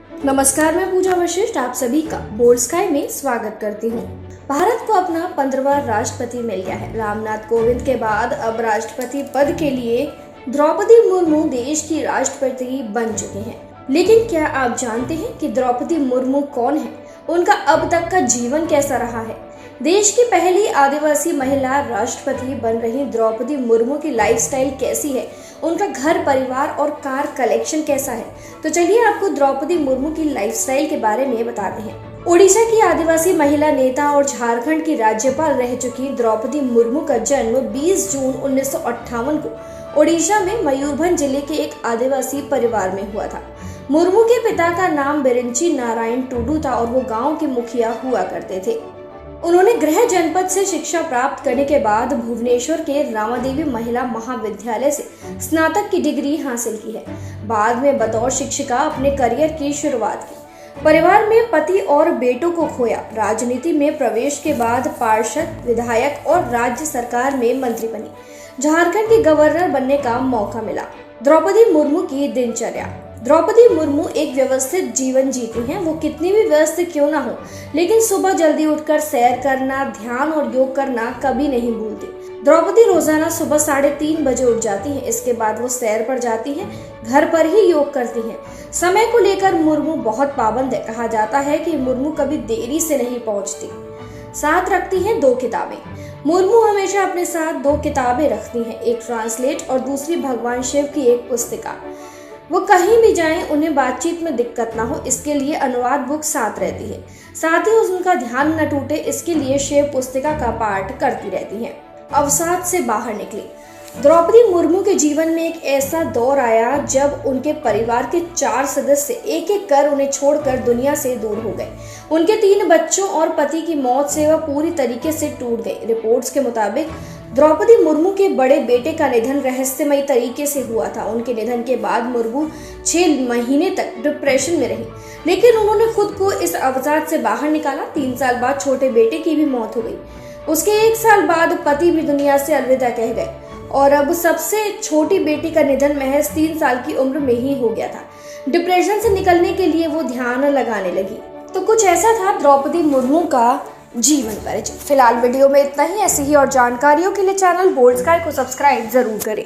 नमस्कार, मैं पूजा वशिष्ठ आप सभी का बोल्ड स्काई में स्वागत करती हूँ। भारत को अपना 15वां राष्ट्रपति मिल गया है। रामनाथ कोविंद के बाद अब राष्ट्रपति पद के लिए द्रौपदी मुर्मू देश की राष्ट्रपति बन चुकी हैं। लेकिन क्या आप जानते हैं कि द्रौपदी मुर्मू कौन है, उनका अब तक का जीवन कैसा रहा है? देश की पहली आदिवासी महिला राष्ट्रपति बन रही द्रौपदी मुर्मू की लाइफस्टाइल कैसी है, उनका घर परिवार और कार कलेक्शन कैसा है, तो चलिए आपको द्रौपदी मुर्मू की लाइफस्टाइल के बारे में बताते हैं। ओडिशा की आदिवासी महिला नेता और झारखंड की राज्यपाल रह चुकी द्रौपदी मुर्मू का जन्म 20 जून 1958 को ओडिशा में मयूरभंज जिले के एक आदिवासी परिवार में हुआ था। मुर्मू के पिता का नाम बिरिंची नारायण टुडू था और वो गांव के मुखिया हुआ करते थे। उन्होंने गृह जनपद से शिक्षा प्राप्त करने के बाद भुवनेश्वर के रामादेवी महिला महाविद्यालय से स्नातक की डिग्री हासिल की है। बाद में बतौर शिक्षिका अपने करियर की शुरुआत की। परिवार में पति और बेटों को खोया। राजनीति में प्रवेश के बाद पार्षद, विधायक और राज्य सरकार में मंत्री बनी। झारखंड के गवर्नर बनने का मौका मिला। द्रौपदी मुर्मू की दिनचर्या। द्रौपदी मुर्मू एक व्यवस्थित जीवन जीती हैं। वो कितनी भी व्यस्त क्यों ना हो, लेकिन सुबह जल्दी उठकर सैर करना, ध्यान और योग करना कभी नहीं भूलती। द्रौपदी रोजाना सुबह 3:30 बजे उठ जाती हैं। इसके बाद वो सैर पर जाती हैं, घर पर ही योग करती हैं। समय को लेकर मुर्मू बहुत पाबंद है। कहा जाता है कि मुर्मू कभी देरी से नहीं पहुंचती। साथ रखती हैं 2 किताबें। मुर्मू हमेशा अपने साथ 2 किताबें रखती हैं, एक ट्रांसलेट और दूसरी भगवान शिव की एक पुस्तिका। वो कहीं भी जाएं, उन्हें बातचीत में दिक्कत ना हो, इसके लिए अनुवाद बुक साथ रहती है। साथ ही उनका ध्यान न टूटे, इसके लिए शिव पुस्तिका का पाठ करती रहती हैं। अवसाद से बाहर निकली। द्रौपदी मुर्मू के जीवन में एक ऐसा दौर आया जब उनके परिवार के 4 सदस्य एक एक कर उन्हें छोड़कर दुनिया से दूर हो गए। उनके 3 बच्चों और पति की मौत से वह पूरी तरीके से टूट गई। रिपोर्ट्स के मुताबिक द्रौपदी मुर्मू के बड़े बेटे का निधन रहस्यमयी तरीके से हुआ था। उनके निधन के बाद मुर्मू 6 महीने तक डिप्रेशन में रही, लेकिन उन्होंने खुद को इस अवसाद से बाहर निकाला। 3 साल बाद छोटे बेटे की भी मौत हो गई। उसके 1 साल बाद पति भी दुनिया से अलविदा कह गए और अब सबसे छोटी बेटी का निधन महज 3 साल की उम्र में ही हो गया था। डिप्रेशन से निकलने के लिए वो ध्यान लगाने लगी। तो कुछ ऐसा था द्रौपदी मुर्मू का जीवन परिचय। फिलहाल वीडियो में इतना ही। ऐसी ही और जानकारियों के लिए चैनल बोल्ड स्काई को सब्सक्राइब जरूर करें।